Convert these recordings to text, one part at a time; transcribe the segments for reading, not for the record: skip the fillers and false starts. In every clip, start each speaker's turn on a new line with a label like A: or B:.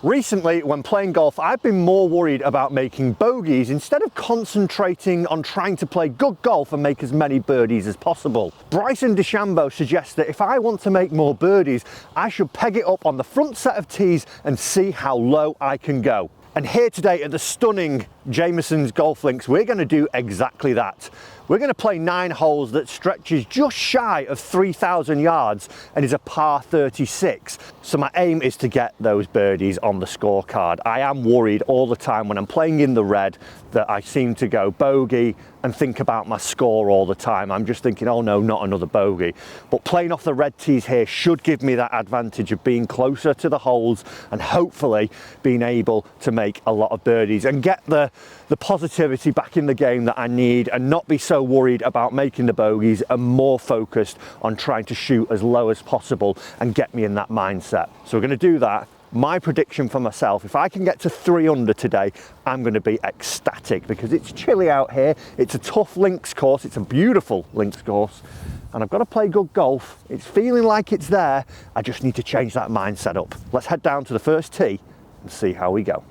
A: Recently, when playing golf, I've been more worried about making bogeys instead of concentrating on trying to play good golf and make as many birdies as possible. Bryson DeChambeau suggests that if I want to make more birdies, I should peg it up on the front set of tees and see how low I can go. And here today at the stunning Jameson's Golf Links, we're going to do exactly that. We're going to play 9 holes that stretches just shy of 3,000 yards and is a par 36. So my aim is to get those birdies on the scorecard. I am worried all the time when I'm playing in the red that I seem to go bogey and think about my score all the time. I'm just thinking, oh no, not another bogey. But playing off the red tees here should give me that advantage of being closer to the holes and hopefully being able to make a lot of birdies and get the positivity back in the game that I need and not be so worried about making the bogeys and more focused on trying to shoot as low as possible and get me in that mindset. So we're going to do that. My prediction for myself, if I can get to 3 under today, I'm going to be ecstatic because it's chilly out here. It's a tough links course. It's a beautiful links course and I've got to play good golf. It's feeling like it's there. I just need to change that mindset up. Let's head down to the first tee and see how we go.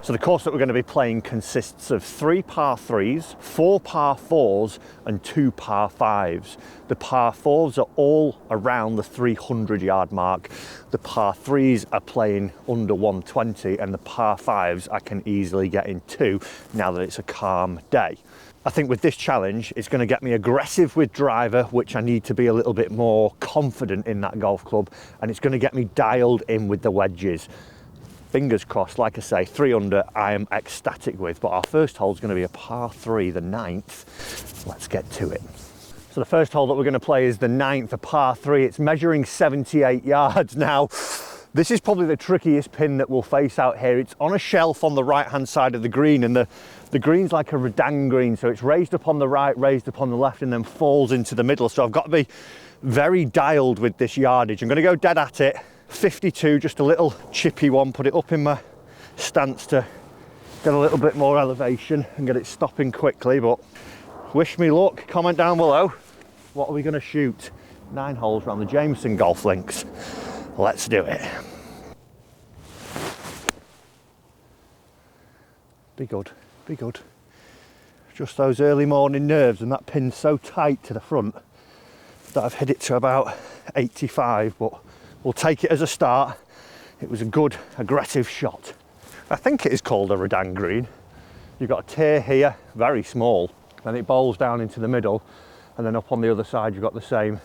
A: So the course that we're going to be playing consists of 3 par 3s, 4 par 4s and 2 par 5s. The par 4s are all around the 300-yard mark. The par 3s are playing under 120 and the par 5s I can easily get in 2 now that it's a calm day. I think with this challenge, it's going to get me aggressive with driver, which I need to be a little bit more confident in that golf club, and it's going to get me dialed in with the wedges. Fingers crossed, like I say, 3 under I am ecstatic with, but our first hole is going to be a par 3, the 9th. Let's get to it. So the first hole that we're going to play is the 9th, a par 3. It's measuring 78 yards. Now, this is probably the trickiest pin that we'll face out here. It's on a shelf on the right-hand side of the green, and the green's like a Redan green, so it's raised up on the right, raised up on the left, and then falls into the middle. So I've got to be very dialed with this yardage. I'm going to go dead at it. 52, just a little chippy one, put it up in my stance to get a little bit more elevation and get it stopping quickly, but wish me luck. Comment down below, what are we going to shoot? 9 holes around the Jameson Golf Links. Let's do it. Be good, be good. Just those early morning nerves, and that pin's so tight to the front that I've hit it to about 85, but we'll take it as a start. It was a good, aggressive shot. I think it is called a Redan green. You've got a tier here, very small, and it bowls down into the middle, and then up on the other side you've got the same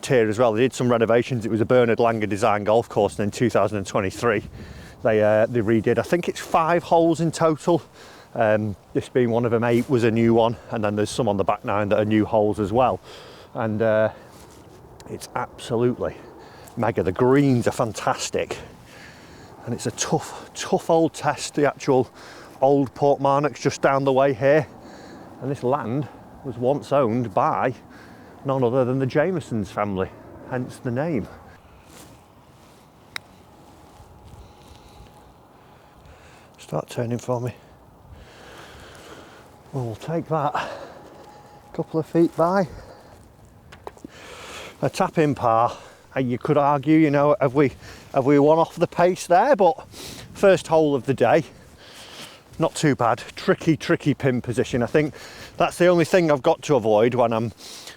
A: tier as well. They did some renovations. It was a Bernard Langer design golf course, and in 2023 they redid, I think it's 5 holes in total. This being one of them, 8 was a new one, and then there's some on the back 9 that are new holes as well. And it's absolutely mega. The greens are fantastic, and it's a tough old test. The actual old Portmarnock's just down the way here, and this land was once owned by none other than the Jamesons family, hence the name. Start turning for me. Well, we'll take that. A couple of feet by. A tap-in par. And you could argue, you know, have we won off the pace there? But first hole of the day, not too bad. Tricky pin position. I think that's the only thing I've got to avoid when I'm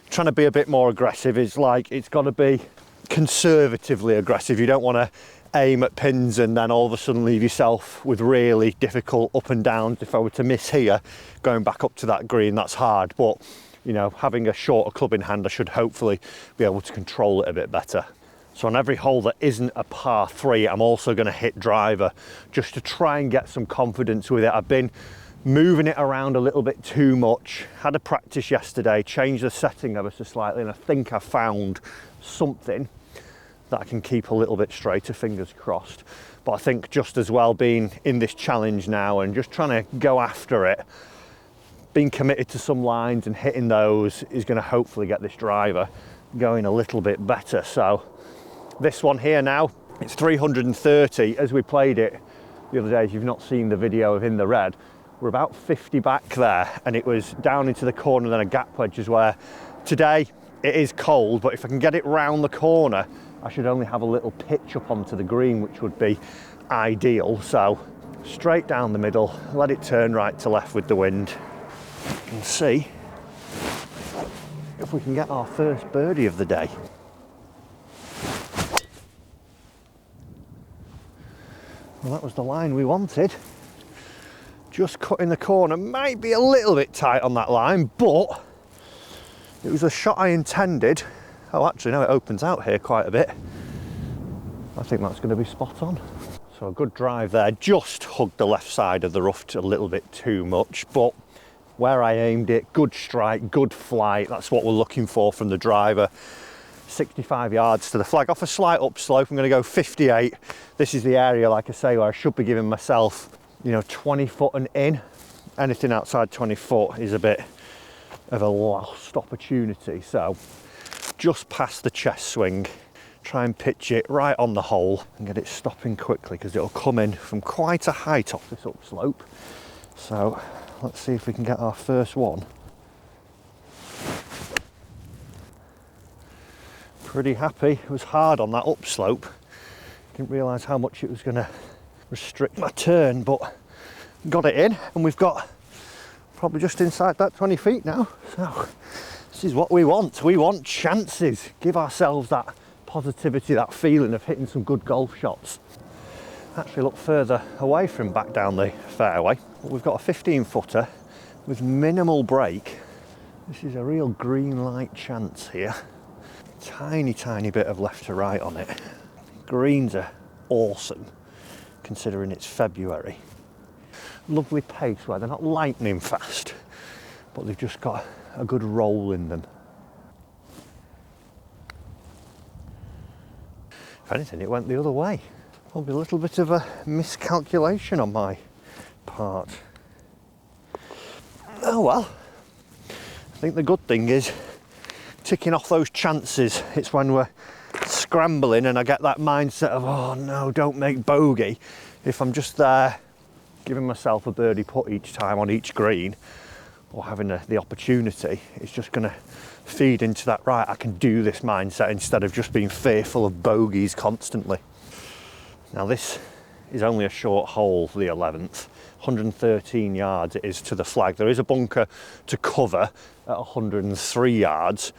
A: trying to be a bit more aggressive. Is like, it's got to be conservatively aggressive. You don't want to aim at pins and then all of a sudden leave yourself with really difficult up and downs. If I were to miss here, going back up to that green, that's hard. But you know, having a shorter club in hand, I should hopefully be able to control it a bit better. So on every hole that isn't a par 3, I'm also going to hit driver just to try and get some confidence with it. I've been moving it around a little bit too much. Had a practice yesterday, changed the setting ever so slightly, and I think I found something that I can keep a little bit straighter, fingers crossed. But I think just as well being in this challenge now and just trying to go after it, being committed to some lines and hitting those is going to hopefully get this driver going a little bit better. So this one here now, it's 330. As we played it the other day, if you've not seen the video of In the Red, we're about 50 back there, and it was down into the corner, then a gap wedge is where today it is cold, but if I can get it round the corner, I should only have a little pitch up onto the green, which would be ideal. So straight down the middle, let it turn right to left with the wind, and see if we can get our first birdie of the day. Well, that was the line we wanted. Just cutting the corner, might be a little bit tight on that line, but it was a shot I intended. Oh, actually, no, it opens out here quite a bit. I think that's going to be spot on. So a good drive there, just hugged the left side of the rough a little bit too much, but where I aimed it, good strike, good flight. That's what we're looking for from the driver. 65 yards to the flag, off a slight upslope. I'm going to go 58. This is the area, like I say, where I should be giving myself, you know, 20 foot and in. Anything outside 20 foot is a bit of a lost opportunity. So just past the chest swing, try and pitch it right on the hole and get it stopping quickly, because it'll come in from quite a height off this upslope. So let's see if we can get our first one. Pretty happy. It was hard on that upslope. Didn't realise how much it was going to restrict my turn, but got it in, and we've got probably just inside that 20 feet now. So this is what we want. We want chances. Give ourselves that positivity, that feeling of hitting some good golf shots. Actually look further away from back down the fairway. We've got a 15 footer with minimal break. This is a real green light chance here. Tiny bit of left to right on it. Greens are awesome considering it's February. Lovely pace where they're not lightning fast, but they've just got a good roll in them. If anything, it went the other way. Probably a little bit of a miscalculation on my part. Oh well. I think the good thing is ticking off those chances. It's when we're scrambling and I get that mindset of, oh no, don't make bogey. If I'm just there giving myself a birdie putt each time on each green, or having the opportunity, it's just going to feed into that, right, I can do this mindset, instead of just being fearful of bogeys constantly. Now this is only a short hole for the 11th. 113 yards it is to the flag. There is a bunker to cover at 103 yards,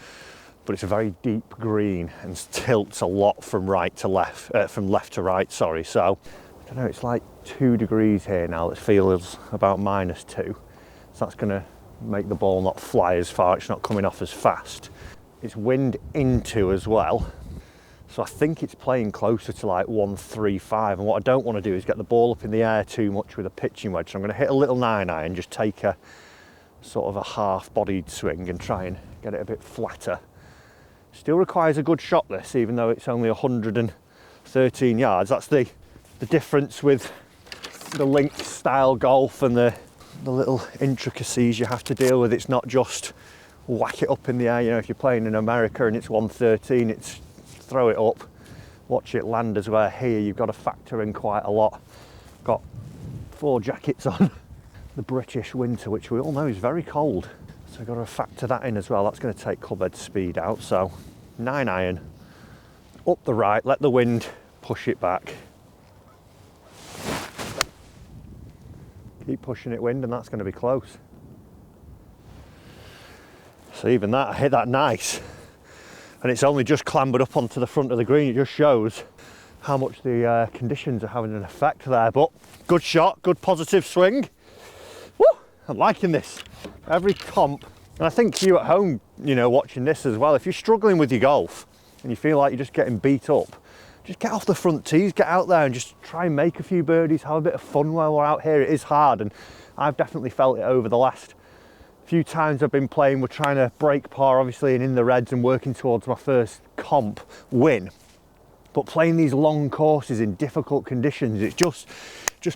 A: but it's a very deep green and tilts a lot from right to left, from left to right, sorry. So I don't know, it's like 2 degrees here now. It feels about -2. So that's going to make the ball not fly as far. It's not coming off as fast. It's wind into as well. So I think it's playing closer to like 135, and what I don't want to do is get the ball up in the air too much with a pitching wedge. So I'm going to hit a little 9-iron, just take a sort of a half-bodied swing and try and get it a bit flatter. Still requires a good shot this, even though it's only 113 yards. That's the difference with the links style golf and the little intricacies you have to deal with. It's not just whack it up in the air. You know, if you're playing in America and it's 113, it's throw it up, watch it land as well. Here you've got to factor in quite a lot. Got 4 jackets on. The British winter, which we all know is very cold, so I've got to factor that in as well. That's going to take clubhead speed out. So 9-iron, up the right, let the wind push it back. Keep pushing it wind, and that's going to be close. So even that, I hit that nice. And it's only just clambered up onto the front of the green. It just shows how much the conditions are having an effect there. But good shot, good positive swing. Woo! I'm liking this. Every comp, and I think you at home, you know, watching this as well, if you're struggling with your golf and you feel like you're just getting beat up, just get off the front tees, get out there and just try and make a few birdies, have a bit of fun while we're out here. It is hard, and I've definitely felt it over the last few times I've been playing. We're trying to break par, obviously, and in the reds and working towards my first comp win. But playing these long courses in difficult conditions, it just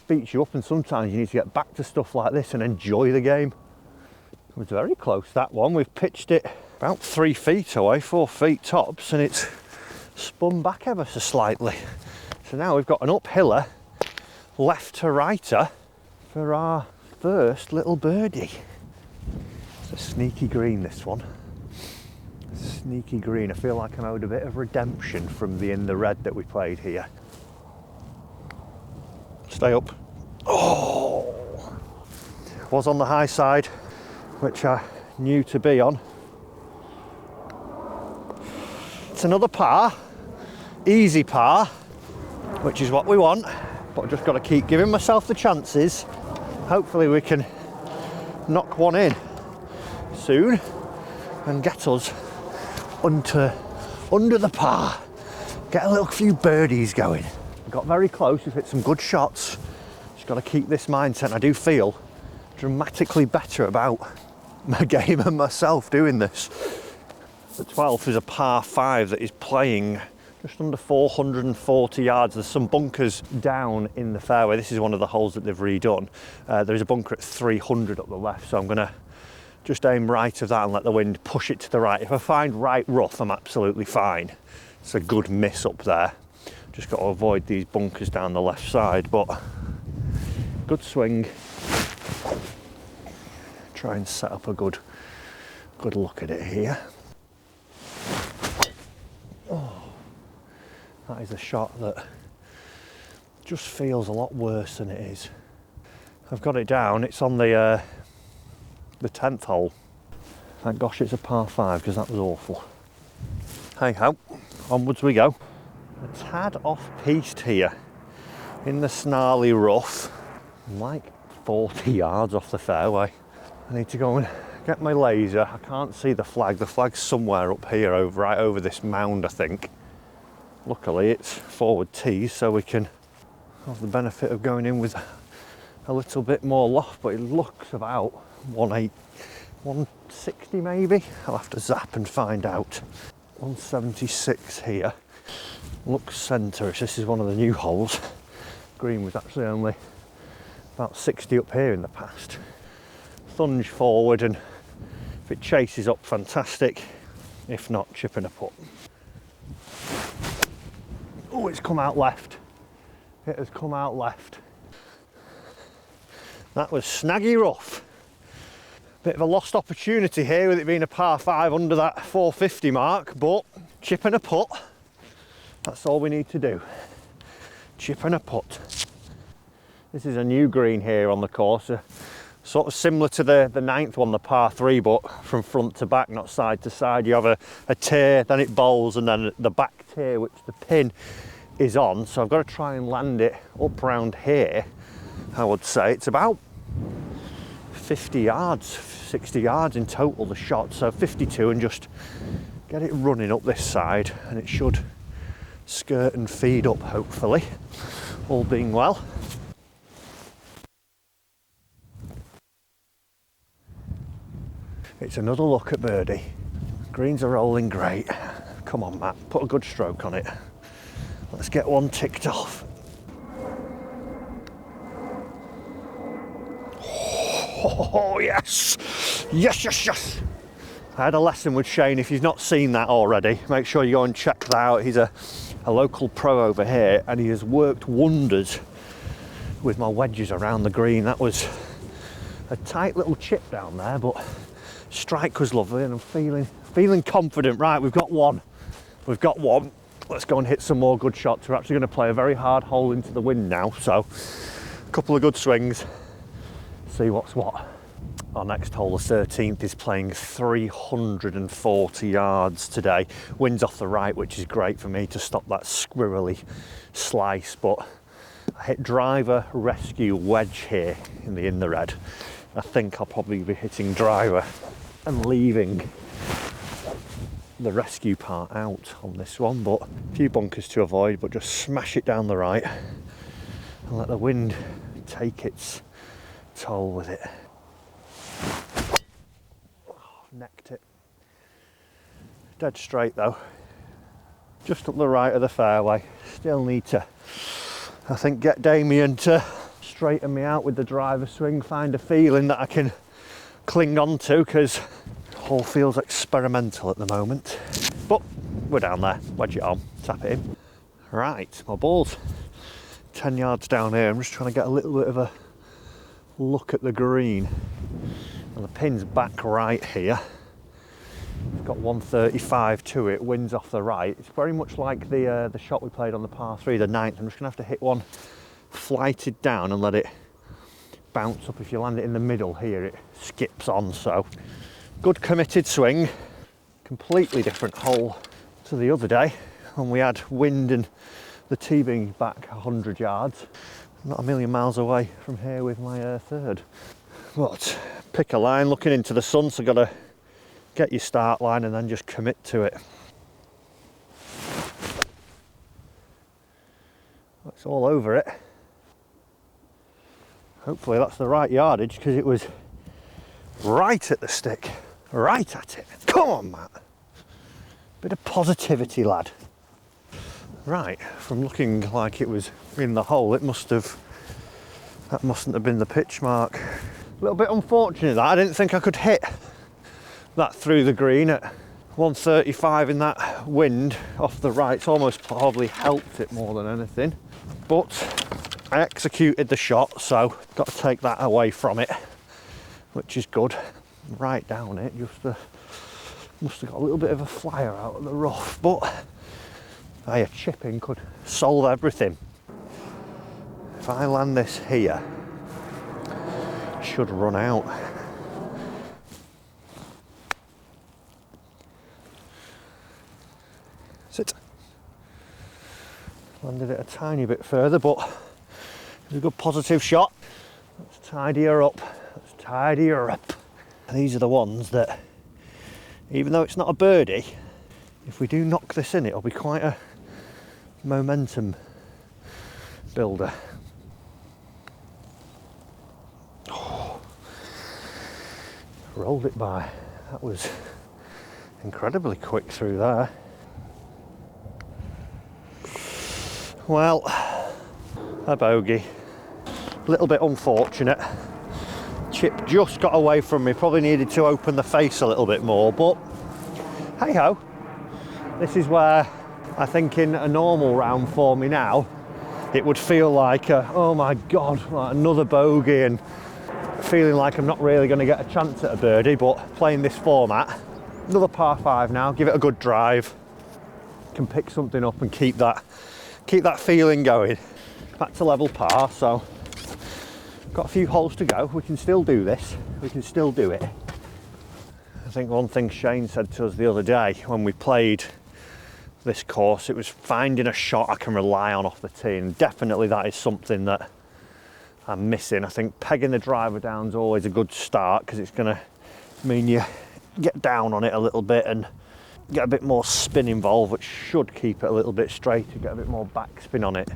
A: beats you up, and sometimes you need to get back to stuff like this and enjoy the game. It was very close, that one. We've pitched it about 3 feet away, 4 feet tops, and it's spun back ever so slightly. So now we've got an uphiller, left to righter, for our first little birdie. It's a sneaky green, this one. Sneaky green. I feel like I'm owed a bit of redemption from the in the red that we played here. Stay up. Oh! Was on the high side, which I knew to be on. It's another par, easy par, which is what we want, but I've just got to keep giving myself the chances. Hopefully we can knock one in soon and get us under the par, get a little few birdies going. Got very close, we've hit some good shots. Just got to keep this mindset. I do feel dramatically better about my game and myself doing this. The 12th is a par 5 that is playing just under 440 yards. There's some bunkers down in the fairway. This is one of the holes that they've redone. There's a bunker at 300 up the left, so I'm going to just aim right of that and let the wind push it to the right. If I find right rough, I'm absolutely fine. It's a good miss up there. Just got to avoid these bunkers down the left side, but good swing. Try and set up a good look at it here. Oh, that is a shot that just feels a lot worse than it is. I've got it down. It's on the 10th hole. Thank gosh it's a par 5 because that was awful. Hey ho, onwards we go. A tad off-piste here in the snarly rough. I'm like 40 yards off the fairway. I need to go and get my laser. I can't see the flag. The flag's somewhere up here, right over this mound, I think. Luckily it's forward tees, so we can have the benefit of going in with a little bit more loft, but it looks about 160 maybe. I'll have to zap and find out. 176 here. Looks centre-ish. This is one of the new holes. Green was actually only about 60 up here in the past. Thunge forward, and if it chases up, fantastic. If not, chip and a putt. Oh, it's come out left. It has come out left. That was snaggy rough. Bit of a lost opportunity here with it being a par 5 under that 450 mark, but chip and a putt. That's all we need to do. Chip and a putt. This is a new green here on the course, sort of similar to the 9th one, the par 3, but from front to back, not side to side. You have a tier, then it bowls, and then the back tier, which the pin is on. So I've got to try and land it up round here. I would say it's about 50 yards, 60 yards in total, the shot. So 52, and just get it running up this side, and it should skirt and feed up, hopefully, all being well. It's another look at birdie. Greens are rolling great. Come on, Matt, put a good stroke on it. Let's get one ticked off. Oh yes, yes, yes, yes. I had a lesson with Shane. If you've not seen that already, make sure you go and check that out. He's a local pro over here, and he has worked wonders with my wedges around the green. That was a tight little chip down there, but strike was lovely, and I'm feeling confident. Right, we've got one. Let's go and hit some more good shots. We're actually going to play a very hard hole into the wind now, so a couple of good swings, see what's what. Our next hole, the 13th, is playing 340 yards today. Wind's off the right, which is great for me to stop that squirrely slice, but I hit driver, rescue, wedge here in the red. I think I'll probably be hitting driver and leaving the rescue part out on this one, but a few bunkers to avoid, but just smash it down the right and let the wind take its toll with it. Necked it. Dead straight though. Just up the right of the fairway. Still need to, I think, get Damien to straighten me out with the driver swing, find a feeling that I can cling on to, because the hole feels experimental at the moment. But we're down there, wedge it on, tap it in. Right, my ball's 10 yards down here. I'm just trying to get a little bit of a look at the green. And the pin's back right here. It's got 135 to it, wind's off the right. It's very much like the shot we played on the par 3, the 9th. I'm just gonna have to hit one flight it down and let it bounce up. If you land it in the middle here, it skips on. So good committed swing. Completely different hole to the other day when we had wind and the tee being back 100 yards. Not a million miles away from here with my third. But pick a line looking into the sun, so got to get your start line and then just commit to it. It's all over it. Hopefully that's the right yardage, because it was right at the stick, right at it. Come on, Matt. Bit of positivity, lad. Right, from looking like it was in the hole, that mustn't have been the pitch mark. A little bit unfortunate that I didn't think I could hit that through the green at 135 in that wind off the right. It's almost probably helped it more than anything. But I executed the shot, so got to take that away from it, which is good. Right down it, just must have got a little bit of a flyer out of the rough, but a chipping could solve everything. If I land this here, it should run out. Sit. Landed it a tiny bit further, but it was a good positive shot. Let's tidy her up. Let's tidy her up. These are the ones that, even though it's not a birdie, if we do knock this in, it'll be quite a momentum builder. Oh, rolled it by. That was incredibly quick through there. Well, a bogey. A little bit unfortunate. Chip just got away from me. Probably needed to open the face a little bit more, but hey ho. This is where I think in a normal round for me now, it would feel like, oh my God, like another bogey, and feeling like I'm not really going to get a chance at a birdie. But playing this format, another par 5 now, give it a good drive, can pick something up and keep that feeling going. Back to level par, so got a few holes to go. We can still do this, we can still do it. I think one thing Shane said to us the other day when we played this course, it was finding a shot I can rely on off the tee, and definitely that is something that I'm missing. I think pegging the driver down is always a good start, because it's going to mean you get down on it a little bit and get a bit more spin involved, which should keep it a little bit straighter, get a bit more backspin on it.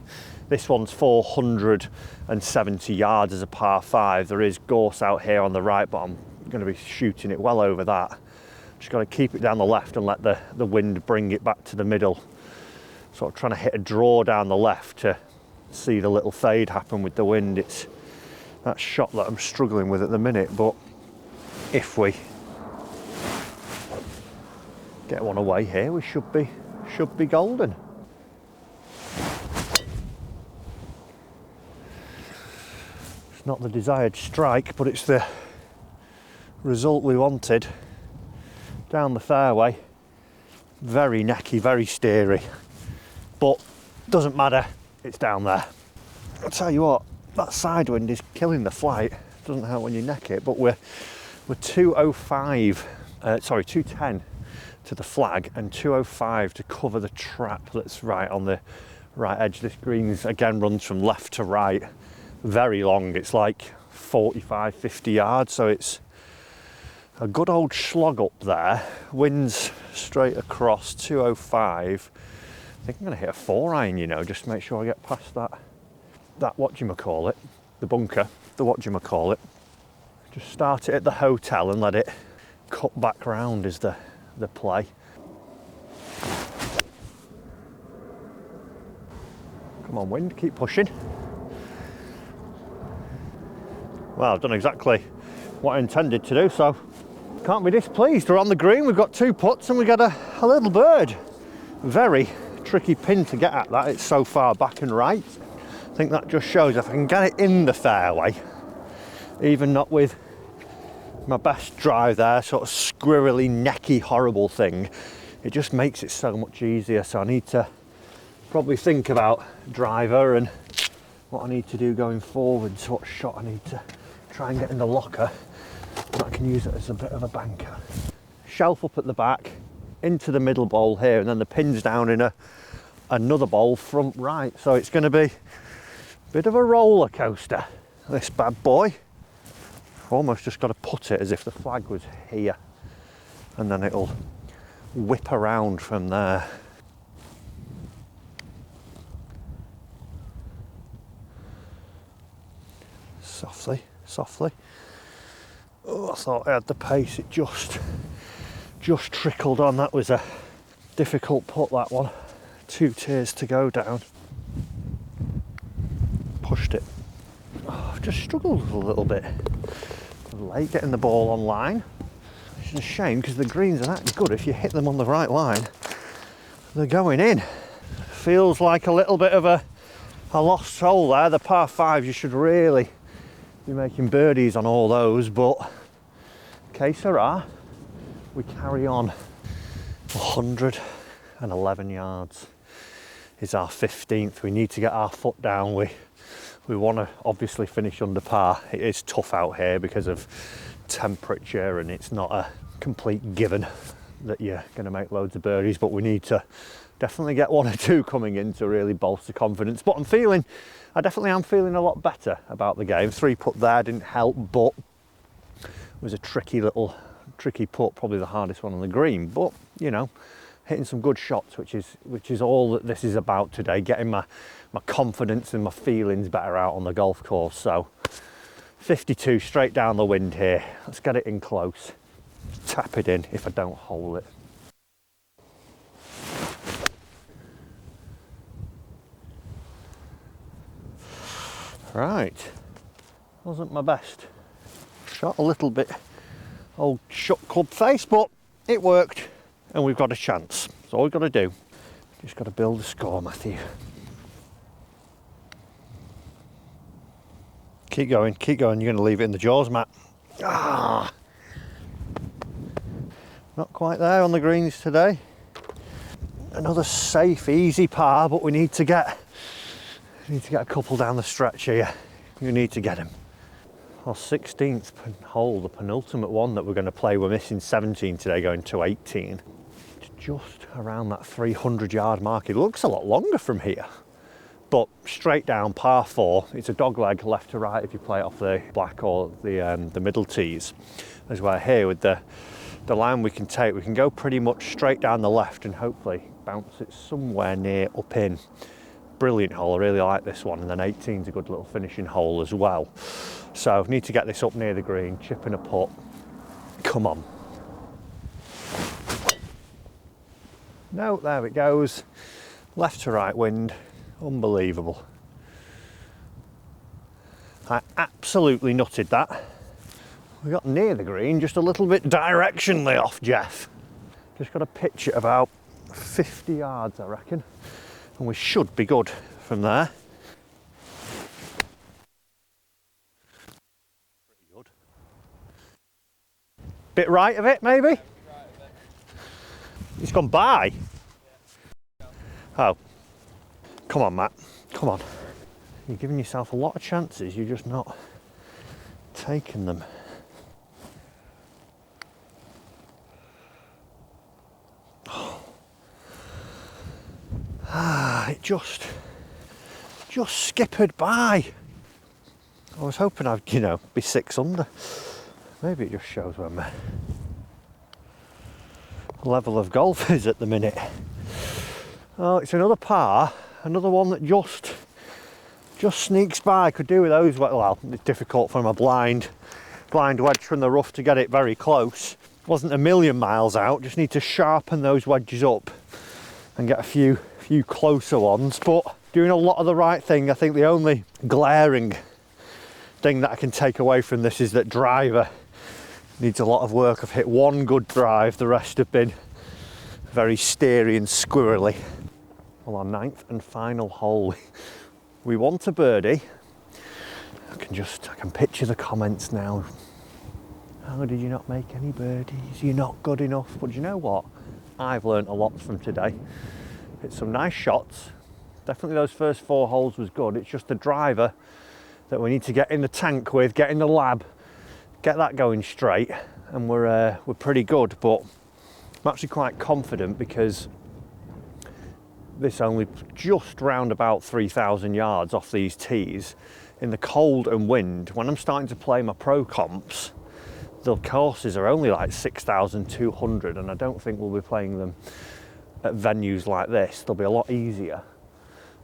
A: This one's 470 yards as a par 5. There is gorse out here on the right, but I'm going to be shooting it well over that. Just got to keep it down the left and let the wind bring it back to the middle. Sort of trying to hit a draw down the left to see the little fade happen with the wind. It's that shot that I'm struggling with at the minute, but if we get one away here, we should be golden. It's not the desired strike, but it's the result we wanted. Down the fairway, very necky, very steery, but doesn't matter, it's down there. I'll tell you what, that side wind is killing the flight. Doesn't help when you neck it, but we're 210 to the flag and 205 to cover the trap that's right on the right edge. This green again runs from left to right, very long. It's like 45-50 yards, so it's a good old slog up there. Winds straight across, 205. I think I'm going to hit a 4-iron, you know, just to make sure I get past that whatchamacallit, the bunker, the whatchamacallit. Just start it at the hotel and let it cut back round is the play. Come on, wind, keep pushing. Well, I've done exactly what I intended to do, so can't be displeased. We're on the green, we've got 2 putts and we got a little bird. Very tricky pin to get at that, it's so far back and right. I think that just shows if I can get it in the fairway, even not with my best drive there, sort of squirrely, necky, horrible thing, it just makes it so much easier. So I need to probably think about driver and what I need to do going forwards, what shot I need to try and get in the locker, so I can use it as a bit of a banker. Shelf up at the back, into the middle bowl here, and then the pin's down in another bowl front right. So it's going to be a bit of a roller coaster, this bad boy. I've almost just got to put it as if the flag was here, and then it'll whip around from there. Softly, softly. Oh, I thought I had the pace, it just trickled on. That was a difficult putt, that one. 2 tiers to go down. Pushed it. Oh, I've just struggled a little bit. Late getting the ball on line. It's a shame because the greens are that good. If you hit them on the right line, they're going in. Feels like a little bit of a lost soul there. The par 5s, you should really be making birdies on all those, but que sera, we carry on. 111 yards is our 15th. We need to get our foot down. We want to obviously finish under par. It is tough out here because of temperature, and it's not a complete given that you're going to make loads of birdies, but we need to definitely get 1 or 2 coming in to really bolster confidence. But I definitely am feeling a lot better about the game. 3 putt there didn't help, but it was a tricky putt, probably the hardest one on the green. But you know, hitting some good shots, which is all that this is about today. Getting my confidence and my feelings better out on the golf course. So 52 straight down the wind here. Let's get it in close. Tap it in if I don't hole it. Right, wasn't my best. Shot a little bit old shut club face, but it worked and we've got a chance. That's all we've got to do. Just got to build a score, Matthew. Keep going, keep going. You're going to leave it in the jaws, Matt. Ah, not quite there on the greens today. Another safe, easy par, but we need to get a couple down the stretch here. You need to get him. Our 16th hole, the penultimate one that we're going to play. We're missing 17 today, going to 18. It's just around that 300-yard mark. It looks a lot longer from here, but straight down par 4. It's a dog leg left to right if you play it off the black or the middle tees. As well here with the line we can take, we can go pretty much straight down the left and hopefully bounce it somewhere near up in. Brilliant hole, I really like this one, and then 18's a good little finishing hole as well. So need to get this up near the green, chip in a putt. Come on. No, there it goes. Left to right wind, unbelievable. I absolutely nutted that. We got near the green, just a little bit directionally off, Jeff. Just got to pitch it about 50 yards, I reckon. And we should be good from there. Pretty good. Bit right of it, maybe? It's gone by. Oh. Come on, Matt. Come on. You're giving yourself a lot of chances, you're just not taking them. It just skippered by. I was hoping I'd, be 6 under. Maybe it just shows where my level of golf is at the minute. Oh, it's another par, another one that just sneaks by. Could do with those. Well, it's difficult from a blind wedge from the rough to get it very close. Wasn't a million miles out. Just need to sharpen those wedges up and get a few closer ones, but doing a lot of the right thing. I think the only glaring thing that I can take away from this is that driver needs a lot of work. I've hit 1 good drive, the rest have been very steery and squirrely. Well, our 9th and final hole. We want a birdie. I can picture the comments now. How did you not make any birdies? You're not good enough. But you know what? I've learnt a lot from today. Hit some nice shots, Definitely those first 4 holes was good. It's just the driver that we need to get in the tank with, get in the lab, get that going straight, and we're pretty good. But I'm actually quite confident because this only just round about 3,000 yards off these tees. In the cold and wind, when I'm starting to play my pro comps, the courses are only like 6,200, and I don't think we'll be playing them at venues like this. They'll be a lot easier.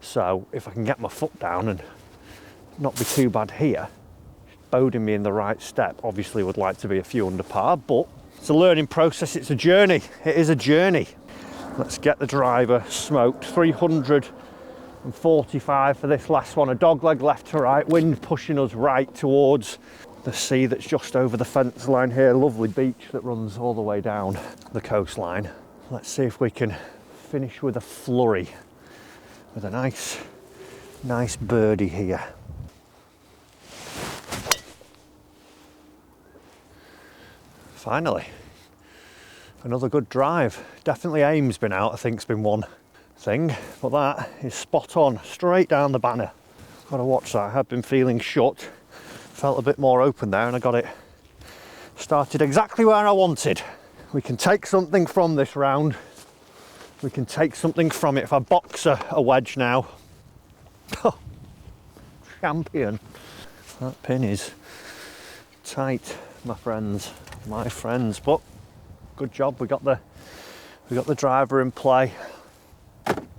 A: So if I can get my foot down and not be too bad here, boding me in the right step. Obviously would like to be a few under par, but it's a learning process, it's a journey. It is a journey. Let's get the driver smoked. 345 for this last one. A dog leg left to right, wind pushing us right towards the sea that's just over the fence line here. Lovely beach that runs all the way down the coastline. Let's see if we can finish with a flurry, with a nice birdie here. Finally, another good drive. Definitely aim's been out, I think's been one thing, but that is spot on, straight down the banner. Got to watch that. I had been feeling shut, felt a bit more open there, and I got it started exactly where I wanted. We can take something from this round. We can take something from it. If I box a wedge now, oh, champion. That pin is tight, my friends, but good job. We got the driver in play.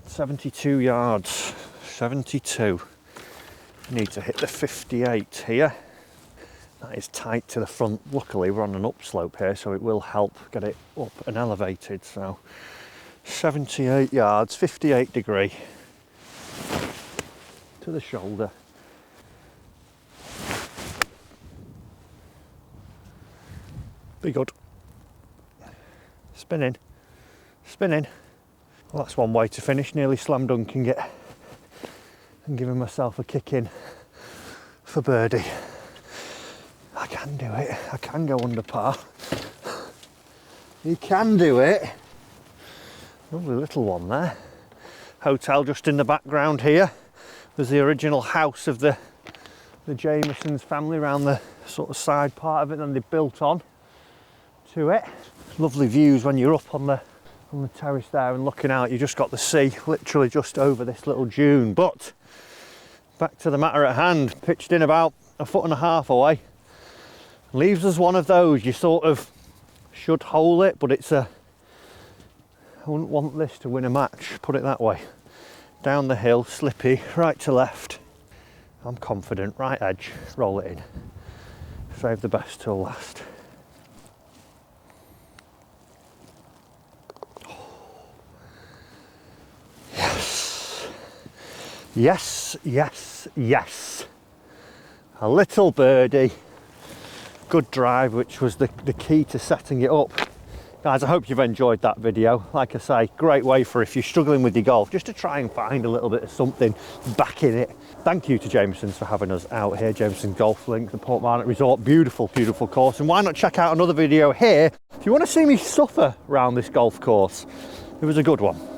A: 72 yards, 72. Need to hit the 58 here. That is tight to the front. Luckily we're on an upslope here, so it will help get it up and elevated. So 78 yards, 58 degree to the shoulder. Be good. Spinning. Well, that's one way to finish, nearly slam dunking it and giving myself a kick in for birdie. I can do it. I can go under par. You can do it. Lovely little one there. Hotel just in the background here. There's the original house of the Jameson's family around the sort of side part of it, and they built on to it. Lovely views when you're up on the terrace there and looking out. You just got the sea literally just over this little dune. But back to the matter at hand. Pitched in about 1.5 foot away. Leaves us one of those. You sort of should hole it, but I wouldn't want this to win a match, put it that way. Down the hill, slippy, right to left. I'm confident, right edge, roll it in. Save the best till last. Yes, yes, yes. A little birdie. Good drive, which was the key to setting it up. Guys, I hope you've enjoyed that video. Like I say, great way for if you're struggling with your golf, just to try and find a little bit of something back in it. Thank you to Jameson's for having us out here. Jameson's Golf Link, the Portmarnock Resort. Beautiful, beautiful course. And why not check out another video here if you want to see me suffer around this golf course. It was a good one.